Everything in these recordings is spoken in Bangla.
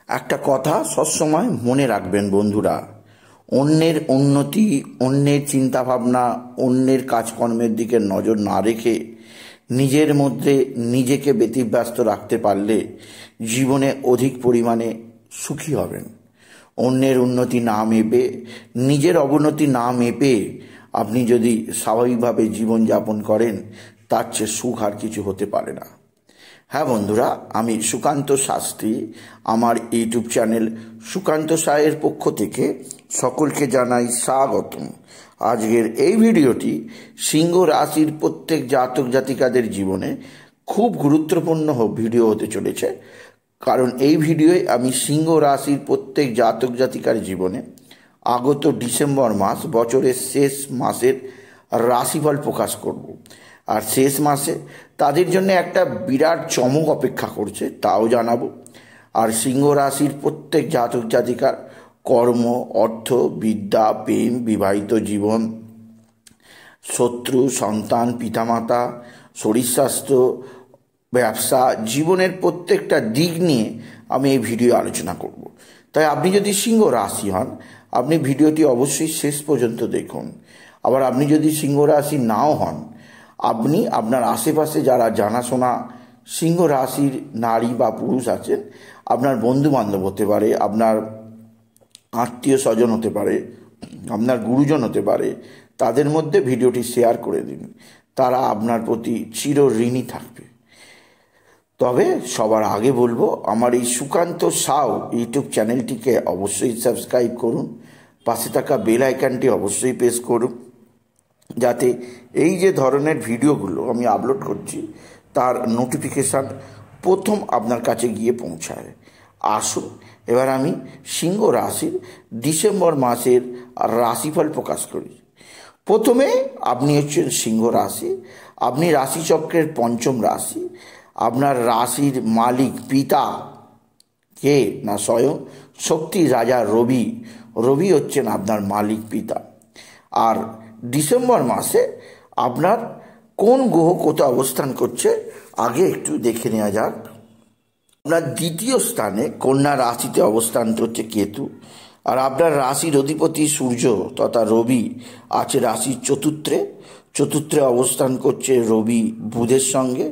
একটা কথা সবসময় মনে রাখবেন বন্ধুরা, অন্যের উন্নতি, অন্যের চিন্তাভাবনা, অন্যের কাজকর্মের দিকে নজর না রেখে নিজের মধ্যে নিজেকে ব্যতিব্যস্ত রাখতে পারলে জীবনে অধিক পরিমাণে সুখী হবেন। অন্যের উন্নতি না মেপে, নিজের অবনতি না মেপে আপনি যদি স্বাভাবিকভাবে জীবনযাপন করেন, তার চেয়ে সুখ আর কিছু হতে পারে না। হ্যাঁ বন্ধুরা, আমি সুকান্ত শাস্ত্রী, আমার ইউটিউব চ্যানেল সুকান্ত সায়ের পক্ষ থেকে সকলকে জানাই স্বাগতম। আজকের এই ভিডিওটি সিংহ রাশির প্রত্যেক জাতক জাতিকাদের জীবনে খুব গুরুত্বপূর্ণ ভিডিও হতে চলেছে, কারণ এই ভিডিওয়ে আমি সিংহ রাশির প্রত্যেক জাতক জাতিকার জীবনে আগত ডিসেম্বর মাস, বছরের শেষ মাসের রাশিফল প্রকাশ করব। আর শেষ মাসে তাদের জন্য একটা বিরাট চমক অপেক্ষা করছে, তাও জানাবো। আর সিংহ রাশির প্রত্যেক জাতক জাতিকার কর্ম, অর্থ, বিদ্যা, প্রেম, বিবাহিত জীবন, শত্রু, সন্তান, পিতামাতা, শরীর স্বাস্থ্য, ব্যবসা, জীবনের প্রত্যেকটা দিক নিয়ে আমি এই ভিডিও আলোচনা করব। তাই আপনি যদি সিংহ রাশি হন, আপনি ভিডিওটি অবশ্যই শেষ পর্যন্ত দেখুন। আবার আপনি যদি সিংহ রাশি নাও হন, আপনি আপনার আশেপাশে যারা জানাশোনা সিংহ রাশির নারী বা পুরুষ আছেন, আপনার বন্ধু বান্ধব হতে পারে, আপনার আত্মীয় স্বজন হতে পারে, আপনার গুরুজন হতে পারে, তাদের মধ্যে ভিডিওটি শেয়ার করে দিন। তারা আপনার প্রতি চির ঋণী থাকবে। তবে সবার আগে বলবো, আমার এই সুকান্ত সাউ ইউটিউব চ্যানেলটিকে অবশ্যই সাবস্ক্রাইব করুন, পাশে থাকা বেল আইকনটি অবশ্যই প্রেস করুন, যাতে এই যে ধরনের ভিডিওগুলো আমি আপলোড করছি তার নোটিফিকেশান প্রথম আপনার কাছে গিয়ে পৌঁছায়। আসুন এবার আমি সিংহ রাশির ডিসেম্বর মাসের রাশিফল প্রকাশ করি। প্রথমে আপনি হচ্ছেন সিংহ রাশি, আপনি রাশিচক্রের পঞ্চম রাশি। আপনার রাশির মালিক পিতা কে না স্বয়ং শক্তি রাজা রবি। রবি হচ্ছেন আপনার মালিক পিতা। আর ডিসেম্বর মাসে আপনার কোন গ্রহ কোথায় অবস্থান করছে আগে একটু দেখে নেওয়া যাক। আপনার দ্বিতীয় স্থানে কন্যা রাশিতে অবস্থান করছে কেতু। আর আপনার রাশির অধিপতি সূর্য তথা রবি আছে রাশির চতুর্থে অবস্থান করছে রবি বুধের সঙ্গে।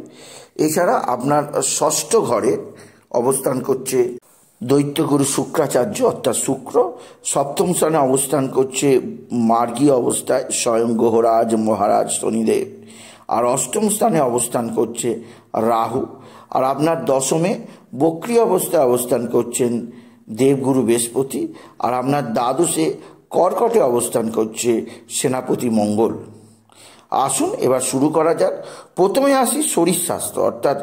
এছাড়া আপনার ষষ্ঠ ঘরে অবস্থান করছে দৈত্যগুরু শুক্রাচার্য অর্থাৎ শুক্র। সপ্তম স্থানে অবস্থান করছে মার্গী অবস্থায় স্বয়ং গ্রহরাজ মহারাজ শনিদেব। আর অষ্টম স্থানে অবস্থান করছে রাহু। আর আপনার দশমে বক্রী অবস্থায় অবস্থান করছেন দেবগুরু বৃহস্পতি। আর আপনার দ্বাদশে কর্কটে অবস্থান করছে সেনাপতি মঙ্গল। আসুন এবার শুরু করা যাক। প্রথমে আসি শরীর স্বাস্থ্য, অর্থাৎ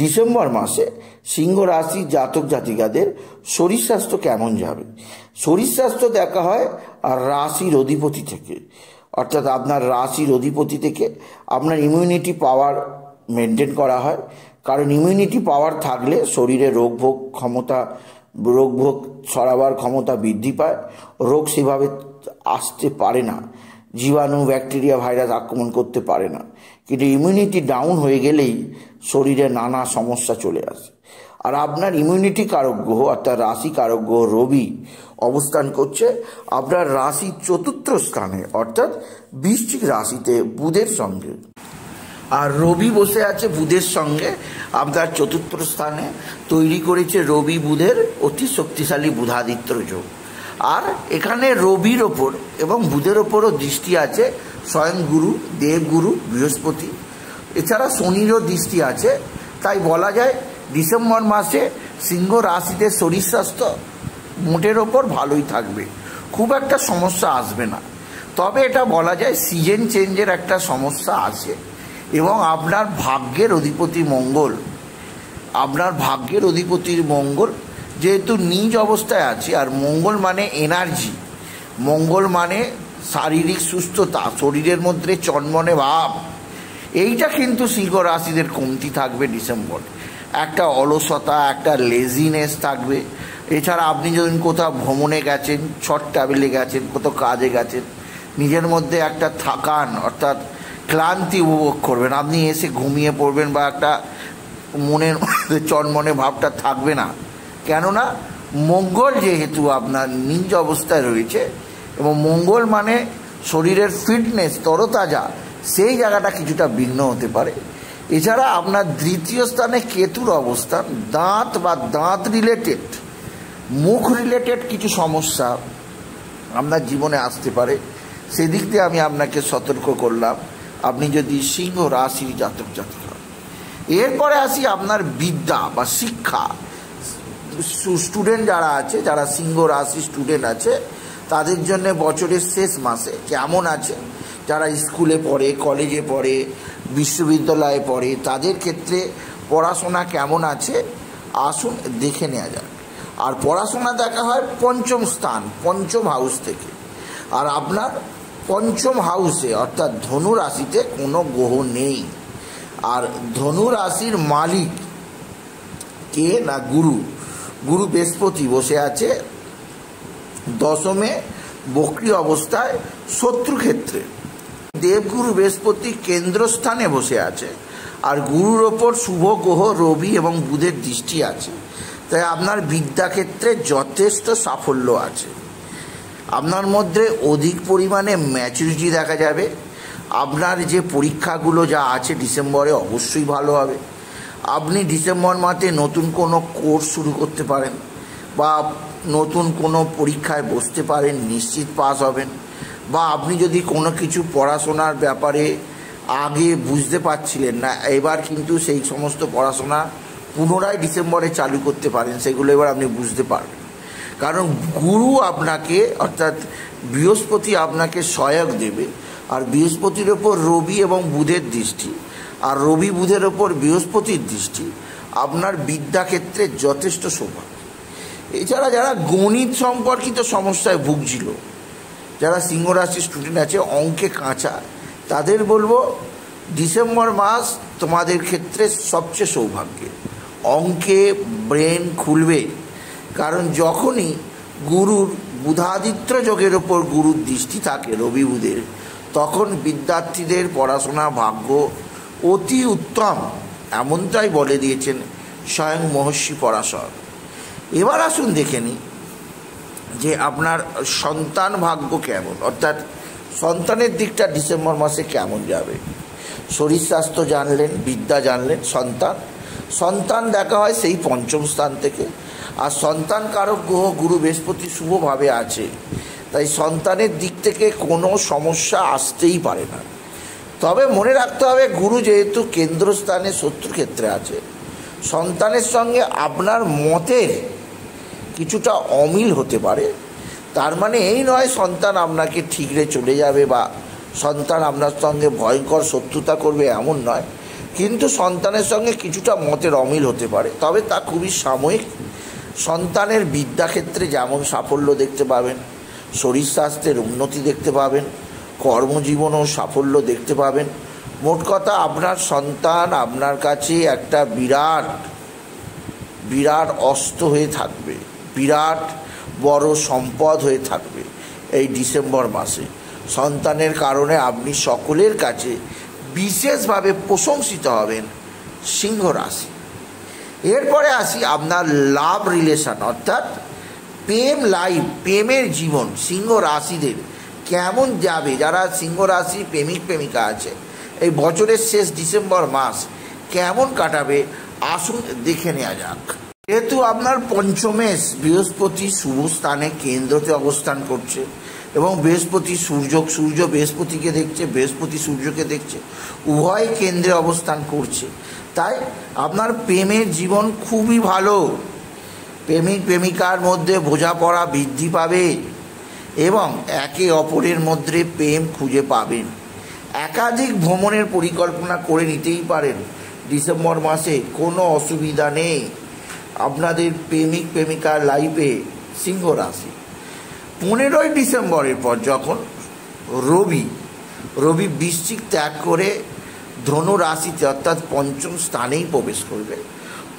ডিসেম্বর মাসে সিংহ রাশি জাতক জাতিকাদের শরীর স্বাস্থ্য কেমন যাবে। শরীর স্বাস্থ্য দেখা হয় আর রাশির অধিপতি থেকে, অর্থাৎ আপনার রাশির অধিপতি থেকে আপনার ইমিউনিটি পাওয়ার মেনটেন করা হয়। কারণ ইমিউনিটি পাওয়ার থাকলে শরীরে রোগভোগ ছড়াবার ক্ষমতা বৃদ্ধি পায়, রোগ সেভাবে আসতে পারে না, জীবাণু, ব্যাকটেরিয়া, ভাইরাস আক্রমণ করতে পারে না। কিন্তু ইমিউনিটি ডাউন হয়ে গেলেই শরীরে নানা সমস্যা চলে আসে। আর আপনার ইমিউনিটি কারক গ্রহ অর্থাৎ রাশি কারক গ্রহ রবি অবস্থান করছে আপনার রাশির চতুর্থ স্থানে, অর্থাৎ বৃশ্চিক রাশিতে বুধের সঙ্গে। আর রবি বসে আছে বুধের সঙ্গে আপনার চতুর্থ স্থানে, তৈরি করেছে রবি বুধের অতি শক্তিশালী বুধাদিত্য যোগ। আর এখানে রবির ওপর এবং বুধের ওপরও দৃষ্টি আছে স্বয়ং গুরু দেবগুরু বৃহস্পতি। এছাড়া শনিরও দৃষ্টি আছে। তাই বলা যায় ডিসেম্বর মাসে সিংহ রাশিতে শরীর স্বাস্থ্য মোটের ওপর ভালোই থাকবে, খুব একটা সমস্যা আসবে না। তবে এটা বলা যায় সিজন চেঞ্জের একটা সমস্যা আছে। এবং আপনার ভাগ্যের অধিপতি মঙ্গল, আপনার ভাগ্যের অধিপতির মঙ্গল যেহেতু নিজ অবস্থায় আছে, আর মঙ্গল মানে এনার্জি, মঙ্গল মানে শারীরিক সুস্থতা, শরীরের মধ্যে চনমনে ভাব, এইটা কিন্তু সিংহ রাশিদের কমতি থাকবে ডিসেম্বর। একটা অলসতা, একটা লেজিনেস থাকবে। এছাড়া আপনি যদি কোথাও ভ্রমণে গেছেন, শর্ট ট্রাভেলে গেছেন, কোথাও কাজে গেছেন, নিজের মধ্যে একটা থাকান অর্থাৎ ক্লান্তি উপভোগ করবেন। আপনি এসে ঘুমিয়ে পড়বেন বা একটা মনের চনমনে ভাবটা থাকবে না, কেননা মঙ্গল যেহেতু আপনার নিজ অবস্থায় রয়েছে, এবং মঙ্গল মানে শরীরের ফিটনেস, তরতাজা, সেই জায়গাটা কিছুটা বিঘ্ন হতে পারে। এছাড়া আপনার দ্বিতীয় স্থানে কেতুর অবস্থান, দাঁত বা দাঁত রিলেটেড, মুখ রিলেটেড কিছু সমস্যা আপনার জীবনে আসতে পারে। সেদিক দিয়ে আমি আপনাকে সতর্ক করলাম, আপনি যদি সিংহ রাশির জাতক জাতিক হন। এরপরে আসি আপনার বিদ্যা বা শিক্ষা। স্টুডেন্ট যারা আছে, যারা সিংহ রাশি স্টুডেন্ট আছে, তাদের জন্য বছরের শেষ মাসে কেমন আছে, যারা স্কুলে পড়ে, কলেজে পড়ে, বিশ্ববিদ্যালয়ে পড়ে, তাদের ক্ষেত্রে পড়াশোনা কেমন আছে আসুন দেখে নেওয়া যাক। আর পড়াশোনা দেখা হয় পঞ্চম স্থান, পঞ্চম হাউস থেকে। আর আপনার পঞ্চম হাউসে অর্থাৎ ধনু রাশিতে কোনো গ্রহ নেই। আর ধনু রাশির মালিক কে না গুরু। গুরু বৃহস্পতি বসে আছে দশমে বক্রী অবস্থায় শত্রুক্ষেত্রে। দেবগুরু বৃহস্পতি কেন্দ্রস্থানে বসে আছে, আর গুরুর ওপর শুভ গ্রহ রবি এবং বুধের দৃষ্টি আছে। তাই আপনার বিদ্যাক্ষেত্রে যথেষ্ট সাফল্য আছে। আপনার মধ্যে অধিক পরিমাণে ম্যাচুরিটি দেখা যাবে। আপনার যে পরীক্ষাগুলো যা আছে ডিসেম্বরে অবশ্যই ভালো হবে। আপনি ডিসেম্বর মাসে নতুন কোনো কোর্স শুরু করতে পারেন, বা নতুন কোনো পরীক্ষায় বসতে পারেন, নিশ্চিত পাস হবেন। বা আপনি যদি কোনো কিছু পড়াশোনার ব্যাপারে আগে বুঝতে পারছিলেন না, এবার কিন্তু সেই সমস্ত পড়াশোনা পুনরায় ডিসেম্বরে চালু করতে পারেন, সেগুলো এবার আপনি বুঝতে পারবেন। কারণ গুরু আপনাকে অর্থাৎ বৃহস্পতি আপনাকে সহায়ক দেবে। আর বৃহস্পতির ওপর রবি এবং বুধের দৃষ্টি, আর রবি বুধের ওপর বৃহস্পতির দৃষ্টি আপনার বিদ্যাক্ষেত্রে যথেষ্ট শোভা। এছাড়া যারা গণিত সম্পর্কিত সমস্যায় ভুগছিল, যারা সিংহ রাশির স্টুডেন্ট আছে, অঙ্কে কাঁচা, তাদের বলবো ডিসেম্বর মাস তোমাদের ক্ষেত্রে সবচেয়ে সৌভাগ্যের। অঙ্কে ব্রেন খুলবে, কারণ যখনই গুরুর বুধাদিত্য যোগের ওপর গুরুর দৃষ্টি থাকে রবি বুধের, তখন বিদ্যার্থীদের পড়াশোনা ভাগ্য অতি উত্তম, এমনটাই বলে দিয়েছেন স্বয়ং মহর্ষি পরাশর। এবার আসুন দেখে নিই যে আপনার সন্তান ভাগ্য কেমন, অর্থাৎ সন্তানের দিকটা ডিসেম্বর মাসে কেমন যাবে। শরীর স্বাস্থ্য জানলেন, বিদ্যা জানলেন, সন্তান দেখা হয় সেই পঞ্চম স্থান থেকে। আর সন্তান কারক গ্রহ গুরু বৃহস্পতি শুভভাবে আছে, তাই সন্তানের দিক থেকে কোনো সমস্যা আসতেই পারে না। তবে মনে রাখতে হবে, গুরু যেহেতু কেন্দ্রস্থানে শত্রুক্ষেত্রে আছে, সন্তানের সঙ্গে আপনার মতের কিছুটা অমিল হতে পারে। তার মানে এই নয় সন্তান আপনাকে ঠিকরে চলে যাবে বা সন্তান আপনার সঙ্গে ভয়ঙ্কর শত্রুতা করবে, এমন নয়। কিন্তু সন্তানের সঙ্গে কিছুটা মতের অমিল হতে পারে, তবে তা খুবই সাময়িক। সন্তানের বিদ্যাক্ষেত্রে যেমন সাফল্য দেখতে পাবেন, শরীর স্বাস্থ্যের উন্নতি দেখতে পাবেন, কর্মজীবনেও সাফল্য দেখতে পাবেন। মোট কথা, আপনার সন্তান আপনার কাছে একটা বিরাট অস্ত্র হয়ে থাকবে, বিরাট বড় সম্পদ হয়ে থাকবে এই ডিসেম্বর মাসে। সন্তানের কারণে আপনি সকলের কাছে বিশেষভাবে প্রশংসিত হবেন সিংহ রাশি। এরপরে আসি আপনার লাভ রিলেশন, অর্থাৎ প্রেম লাইফ, প্রেমের জীবন সিংহ রাশিদের কেমন যাবে। যারা সিংহ রাশি প্রেমিক প্রেমিকা আছে, এই বছরের শেষ ডিসেম্বর মাস কেমন কাটাবে আসুন দেখে নেওয়া যাক। যেহেতু আপনার পঞ্চমে বৃহস্পতি শুভ স্থানে কেন্দ্রতে অবস্থান করছে, এবং বৃহস্পতি সূর্য বৃহস্পতিকে দেখছে, বৃহস্পতি সূর্যকে দেখছে, উভয় কেন্দ্রে অবস্থান করছে। তাই আপনার প্রেমের জীবন খুবই ভালো। প্রেমিক প্রেমিকার মধ্যে বোঝাপড়া বৃদ্ধি পাবে এবং একে অপরের মধ্যে প্রেম খুঁজে পাবেন। একাধিক ভ্রমণের পরিকল্পনা করে নিতেই পারেন ডিসেম্বর মাসে, কোনো অসুবিধা নেই আপনাদের প্রেমিক প্রেমিকার লাইফে। সিংহ রাশি 15ই ডিসেম্বরের পর যখন রবি বৃশ্চিক ত্যাগ করে ধনু রাশিতে অর্থাৎ পঞ্চম স্থানেই প্রবেশ করবে,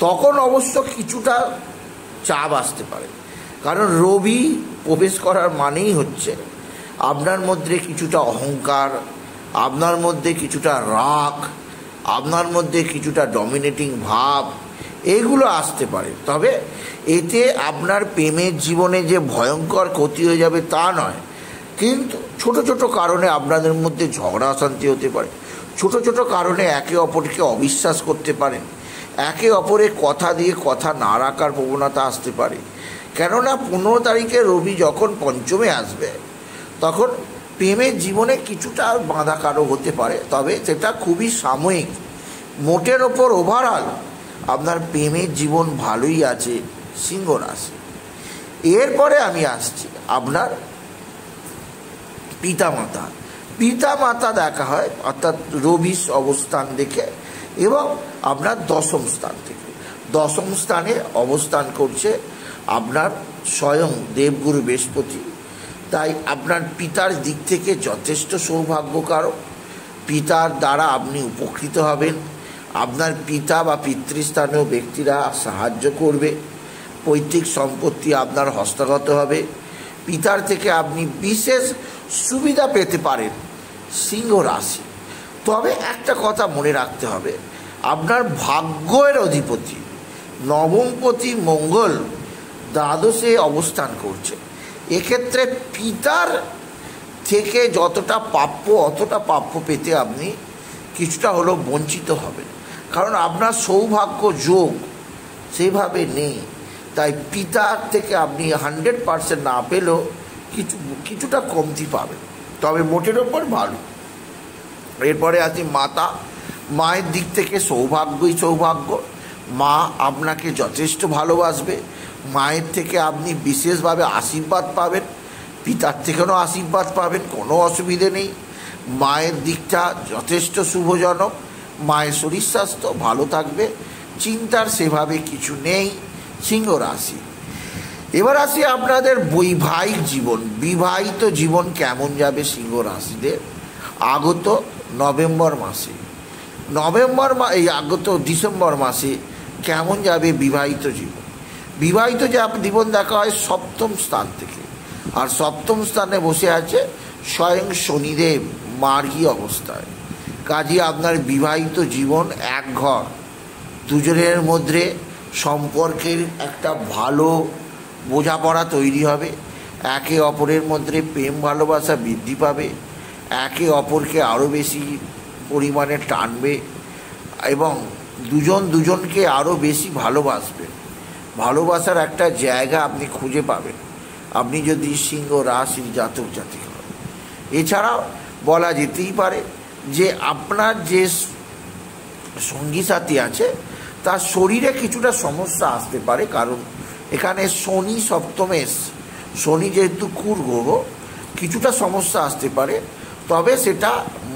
তখন অবশ্য কিছুটা চাপ আসতে পারে। কারণ রবি প্রবেশ করার মানেই হচ্ছে আপনার মধ্যে কিছুটা অহংকার, আপনার মধ্যে কিছুটা রাগ, আপনার মধ্যে কিছুটা ডমিনেটিং ভাব, এইগুলো আসতে পারে। তবে এতে আপনার প্রেমের জীবনে যে ভয়ঙ্কর ক্ষতি হয়ে যাবে তা নয়, কিন্তু ছোট ছোট কারণে আপনাদের মধ্যে ঝগড়া অশান্তি হতে পারে, ছোট ছোট কারণে একে অপরকে অবিশ্বাস করতে পারেন, একে অপরের কথা দিয়ে কথা না রাখার প্রবণতা আসতে পারে। কেননা 15 তারিখে রবি যখন পঞ্চমে আসবে তখন প্রেমের জীবনে কিছুটা বাঁধা কারো হতে পারে, তবে সেটা খুবই সাময়িক। মোটের ওপর ওভারঅল আপনার প্রেমের জীবন ভালোই আছে সিংহ রাশি। এরপরে আমি আসছি আপনার পিতামাতা। পিতামাতা দেখা হয় অর্থাৎ রবির অবস্থান দেখে এবং আপনার দশম স্থান থেকে। দশম স্থানে অবস্থান করছে আপনার স্বয়ং দেবগুরু বৃহস্পতি। তাই আপনার পিতার দিক থেকে যথেষ্ট সৌভাগ্যকারক। পিতার দ্বারা আপনি উপকৃত হবেন, আপনার পিতা বা পিতৃস্থানীয় ব্যক্তিরা সাহায্য করবে, পৈতৃক সম্পত্তি আপনার হস্তগত হবে, পিতার থেকে আপনি বিশেষ সুবিধা পেতে পারেন সিংহ রাশি। তবে একটা কথা মনে রাখতে হবে, আপনার ভাগ্যের অধিপতি নবমপতি মঙ্গল দ্বাদশে অবস্থান করছে। এক্ষেত্রে পিতার থেকে যতটা প্রাপ্য অতটা প্রাপ্য পেতে আপনি কিছুটা হলেও বঞ্চিত হবেন, কারণ আপনার সৌভাগ্য যোগ সেভাবে নেই। তাই পিতার থেকে আপনি 100% না পেলেও কিছুটা কমতি পাবেন, তবে মোটের ওপর ভালো। এরপরে আসি মাতা। মায়ের দিক থেকে সৌভাগ্যই সৌভাগ্য। মা আপনাকে যথেষ্ট ভালোবাসবে, মায়ের থেকে আপনি বিশেষভাবে আশীর্বাদ পাবেন, পিতার থেকেও আশীর্বাদ পাবেন, কোনো অসুবিধে নেই। মায়ের দিকটা যথেষ্ট শুভজনক, মায়ের শরীর স্বাস্থ্য ভালো থাকবে, চিন্তার সেভাবে কিছু নেই সিংহ রাশি। এবার আসি আপনাদের বৈবাহিক জীবন। বিবাহিত জীবন কেমন যাবে সিংহ রাশিদের আগত নভেম্বর মাসে, এই আগত ডিসেম্বর মাসে কেমন যাবে বিবাহিত জীবন? বিবাহিত জীবন দেখা হয় সপ্তম স্থান থেকে, আর সপ্তম স্থানে বসে আছে স্বয়ং শনিদেব মার্গী অবস্থায়। কাজে আপনার বিবাহিত জীবন এক ঘর, দুজনের মধ্যে সম্পর্কের একটা ভালো বোঝাপড়া তৈরি হবে, একে অপরের মধ্যে প্রেম ভালোবাসা বৃদ্ধি পাবে, একে অপরকে আরও বেশি পরিমাণে টানবে এবং দুজনকে আরও বেশি ভালোবাসবে। ভালোবাসার একটা জায়গা আপনি খুঁজে পাবেন আপনি যদি সিংহ রাশির জাতক জাতিক হন। এছাড়াও বলা যেতেই পারে যে আপনার যে সঙ্গী সাথী আছে তার শরীরে কিছুটা সমস্যা আসতে পারে, কারণ এখানে শনি সপ্তমে এসছে, শনি যেহেতু কুর গ্রহ, কিছুটা সমস্যা আসতে পারে। তবে সেটা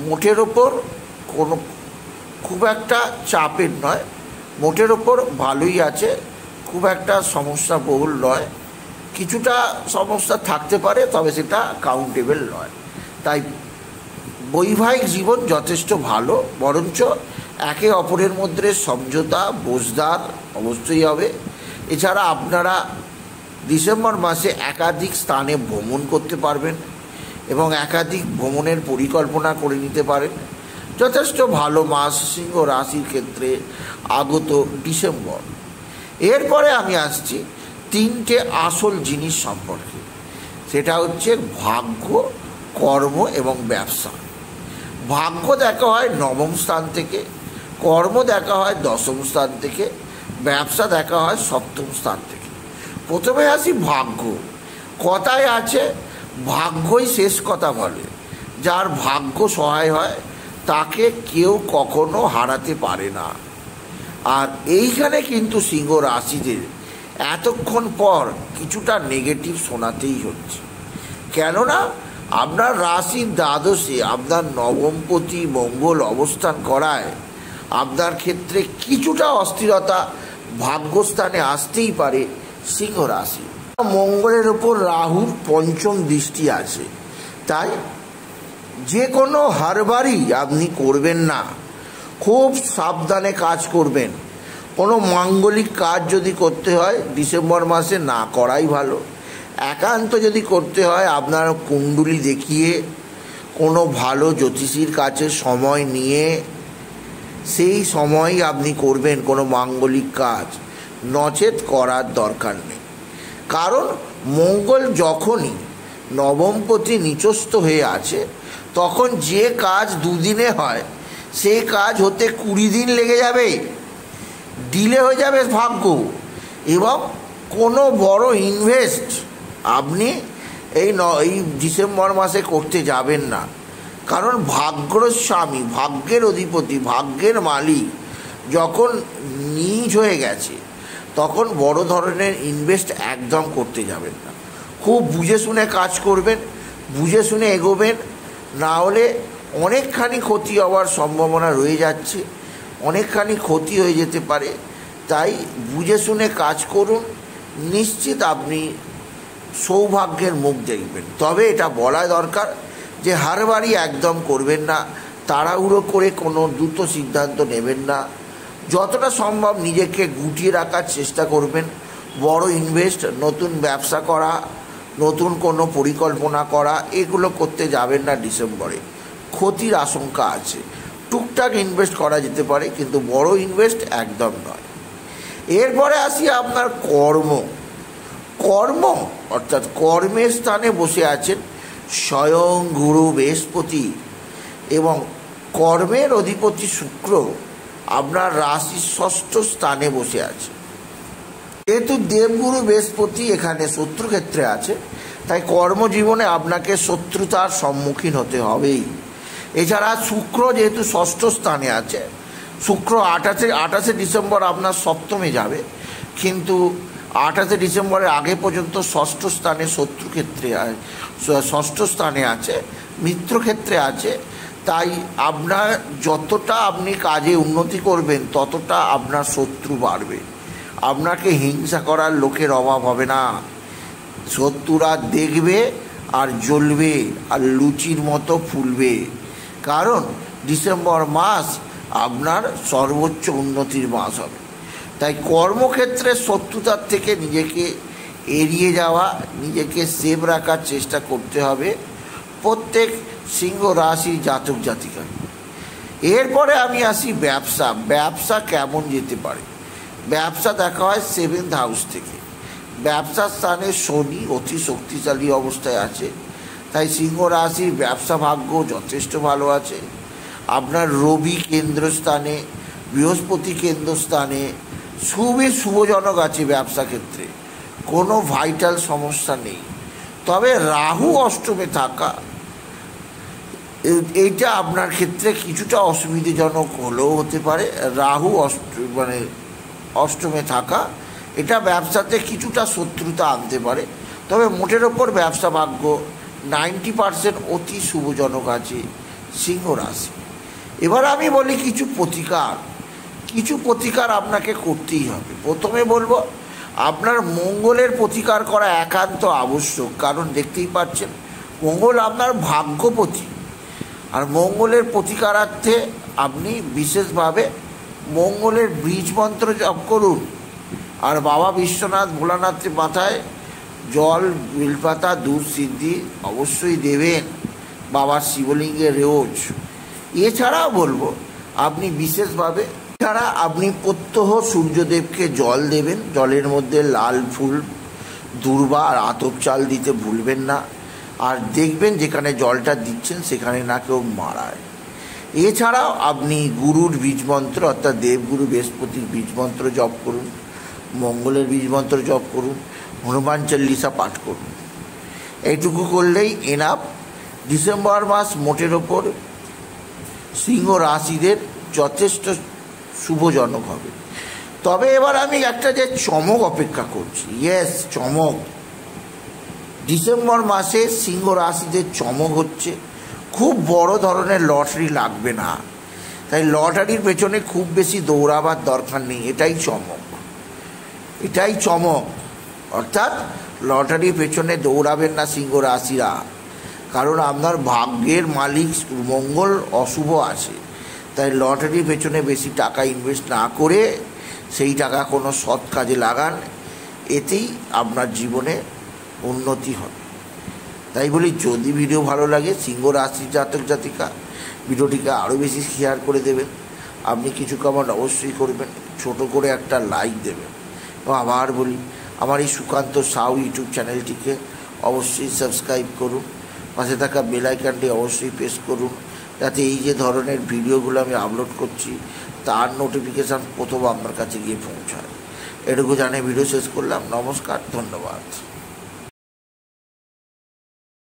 মোটের ওপর কোনো খুব একটা চাপের নয়, মোটের ওপর ভালোই আছে, খুব একটা সমস্যা বহুল নয়। কিছুটা সমস্যা থাকতে পারে, তবে সেটা কাউন্টেবল নয়। তাই বৈবাহিক জীবন যথেষ্ট ভালো, বরঞ্চ একে অপরের মধ্যে সমঝোতা বোঝদার অবশ্যই হবে। এছাড়া আপনারা ডিসেম্বর মাসে একাধিক স্থানে ভ্রমণ করতে পারবেন এবং একাধিক ভ্রমণের পরিকল্পনা করে নিতে পারেন। যথেষ্ট ভালো মাস সিংহ রাশির ক্ষেত্রে আগত ডিসেম্বর। এরপরে আমি আসছি 3টে আসল জিনিস সম্পর্কে, সেটা হচ্ছে ভাগ্য, কর্ম এবং ব্যবসা। ভাগ্য দেখা হয় নবম স্থান থেকে, কর্ম দেখা হয় দশম স্থান থেকে, ব্যবসা দেখা হয় সপ্তম স্থান থেকে। প্রথমে আসি ভাগ্য। কথায় আছে ভাগ্যই শেষ কথা বলে, যার ভাগ্য সহায় হয় তাকে কেউ কখনো হারাতে পারে না। আর এইখানে কিন্তু সিংহ রাশিদের এতক্ষণ পর কিছুটা নেগেটিভ শোনাতেই হচ্ছে, কেননা আপনার রাশির দ্বাদশে আপনার নবমপতি মঙ্গল অবস্থান করায় আপনার ক্ষেত্রে কিছুটা অস্থিরতা ভাগ্যস্থানে আসতেই পারে সিংহ রাশি। মঙ্গলের ওপর রাহুর পঞ্চম দৃষ্টি আছে, তাই যে কোনো হারবারই আপনি করবেন না, খুব সাবধানে কাজ করবেন। কোনো মাঙ্গলিক কাজ যদি করতে হয় ডিসেম্বর মাসে না করাই ভালো। একান্ত যদি করতে হয় আপনার কুণ্ডলী দেখিয়ে কোনো ভালো জ্যোতিষীর কাছে সময় নিয়ে সেই সময়ই আপনি করবেন কোনো মাঙ্গলিক কাজ, নচেত করার দরকার নেই। কারণ মঙ্গল যখনই নবমপতি নিচস্থ হয়ে আছে, তখন যে কাজ দুদিনে হয় সেই কাজ হতে 20 দিন লেগে যাবে, ডিলে হয়ে যাবে ভাগ্য। এবং কোনো বড় ইনভেস্ট আপনি এই ডিসেম্বর মাসে করতে যাবেন না। কারণ ভাগ্যর স্বামী, ভাগ্যের অধিপতি, ভাগ্যের মালিক যখন নীচ হয়ে গেছে, তখন বড় ধরনের ইনভেস্ট একদম করতে যাবেন না। খুব বুঝে শুনে কাজ করবেন, বুঝে শুনে এগোবেন, না হলে অনেকখানি ক্ষতি হওয়ার সম্ভাবনা রয়ে যাচ্ছে, অনেকখানি ক্ষতি হয়ে যেতে পারে। তাই বুঝে শুনে কাজ করুন, নিশ্চিত আপনি সৌভাগ্যের মুখ দেখবেন। তবে এটা বলা দরকার যে হারবারই একদম করবেন না, তাড়াহুড়ো করে কোনো দ্রুত সিদ্ধান্ত নেবেন না। যতটা সম্ভব নিজেকে গুটিয়ে রাখার চেষ্টা করবেন। বড় ইনভেস্ট, নতুন ব্যবসা করা, নতুন কোনো পরিকল্পনা করা, এগুলো করতে যাবেন না ডিসেম্বরে, ক্ষতির আশঙ্কা আছে। টুকটাক ইনভেস্ট করা যেতে পারে, কিন্তু বড় ইনভেস্ট একদম নয়। এরপরে আসি আপনার কর্ম অর্থাৎ কর্মের স্থানে বসে আছেন স্বয়ং গুরু বৃহস্পতি, এবং কর্মের অধিপতি শুক্র আপনার রাশির 6ষ্ঠ স্থানে বসে আছে। যেহেতু দেবগুরু বৃহস্পতি এখানে শত্রুক্ষেত্রে আছে, তাই কর্মজীবনে আপনাকে শত্রুতার সম্মুখীন হতে হবেই। এছাড়া শুক্র যেহেতু 6ষ্ঠ স্থানে আছে, শুক্র 28শে ডিসেম্বর আপনার সপ্তমে যাবে, কিন্তু 28শে ডিসেম্বরের আগে পর্যন্ত 6ষ্ঠ স্থানে শত্রুক্ষেত্রে 6ষ্ঠ স্থানে আছে, মিত্রক্ষেত্রে আছে। তাই আপনার যতটা আপনি কাজে উন্নতি করবেন, ততটা আপনার শত্রু বাড়বে। আপনাকে হিংসা করার লোকের অভাব হবে না, শত্রুরা দেখবে আর জ্বলবে আর লুচির মতো ফুলবে। কারণ ডিসেম্বর মাস আপনার সর্বোচ্চ উন্নতির মাস হবে। তাই কর্মক্ষেত্রে শত্রুতার থেকে নিজেকে এড়িয়ে যাওয়া, নিজেকে সেভ রাখার চেষ্টা করতে হবে প্রত্যেক সিংহ রাশির জাতক জাতিকা। এরপরে আমি আসি ব্যবসা কেমন যেতে পারে। ব্যবসা দেখা হয় 7th হাউস থেকে। ব্যবসার স্থানে শনি অতি শক্তিশালী অবস্থায় আছে, তাই সিংহ রাশির ব্যবসা ভাগ্য যথেষ্ট ভালো আছে। আপনার রবি কেন্দ্রস্থানে, বৃহস্পতি কেন্দ্রস্থানে, খুবই শুভজনক আছে ব্যবসা ক্ষেত্রে, কোনো ভাইটাল সমস্যা নেই। তবে রাহু অষ্টমে থাকা, এইটা আপনার ক্ষেত্রে কিছুটা অসুবিধাজনক হলেও হতে পারে। রাহু অষ্টমে থাকা এটা ব্যবসাতে কিছুটা শত্রুতা আনতে পারে। তবে মোটের ওপর ব্যবসা ভাগ্য 90% অতি শুভজনক আছে সিংহ রাশি। এবার আমি বলি কিছু প্রতিকার আপনাকে করতেই হবে। প্রথমে বলবো, আপনার মঙ্গলের প্রতিকার করা একান্ত আবশ্যক। কারণ দেখতেই পাচ্ছেন মঙ্গল আপনার ভাগ্যপতি, আর মঙ্গলের প্রতিকারার্থে আপনি বিশেষভাবে মঙ্গলের বীজ মন্ত্র জপ করুন। আর বাবা বিশ্বনাথ ভোলানাথের মাথায় জল, বেলপাতা, দুধ, সিদ্ধি অবশ্যই দেবেন বাবার শিবলিঙ্গের রোজ। এছাড়াও বলবো আপনি বিশেষভাবে আপনি প্রত্যহ সূর্যদেবকে জল দেবেন। জলের মধ্যে লাল ফুল, দূর্বা আর আতপ চাল দিতে ভুলবেন না। আর দেখবেন যেখানে জলটা দিচ্ছেন সেখানে না কেউ মারায়। এছাড়াও আপনি গুরুর বীজমন্ত্র অর্থাৎ দেবগুরু বৃহস্পতির বীজমন্ত্র জপ করুন, মঙ্গলের বীজমন্ত্র জপ করুন, হনুমান চল্লিশা পাঠ করুন। এইটুকু করলেই এনাফ। ডিসেম্বর মাস মোটের ওপর সিংহ রাশিদের যথেষ্ট শুভজনক হবে। তবে এবার আমি একটা যে চমক অপেক্ষা করছি, চমক। ডিসেম্বর মাসে সিংহ রাশিদের চমক হচ্ছে খুব বড় ধরনের লটারি লাগবে না। তাই লটারির পেছনে খুব বেশি দৌড়াবার দরকার নেই, এটাই চমক। অর্থাৎ লটারির পেছনে দৌড়াবেন না সিংহ রাশিরা, কারণ আপনার ভাগ্যের মালিক মঙ্গল অশুভ আছে। তাই লটারির পেছনে বেশি টাকা ইনভেস্ট না করে সেই টাকা কোনো সৎ কাজে লাগান, এতেই আপনার জীবনে উন্নতি হবে। তাই বলি, যদি ভিডিও ভালো লাগে সিংহ রাশির জাতক জাতিকা, ভিডিওটিকে আরও বেশি শেয়ার করে দেবেন। আপনি কিছু কমেন্ট অবশ্যই করবেন, ছোট করে একটা লাইক দেবেন। এবং আবার বলি, আমার এই সুকান্ত সাউ ইউটিউব চ্যানেলটিকে অবশ্যই সাবস্ক্রাইব করুন, পাশে থাকা বেল আইকনটি অবশ্যই প্রেস করুন, যাতে এই যে ধরনের ভিডিওগুলো আমি আপলোড করছি তার নোটিফিকেশান প্রথম আপনার কাছে গিয়ে পৌঁছায়। এটুকু জানিয়ে ভিডিও শেষ করলাম। নমস্কার, ধন্যবাদ।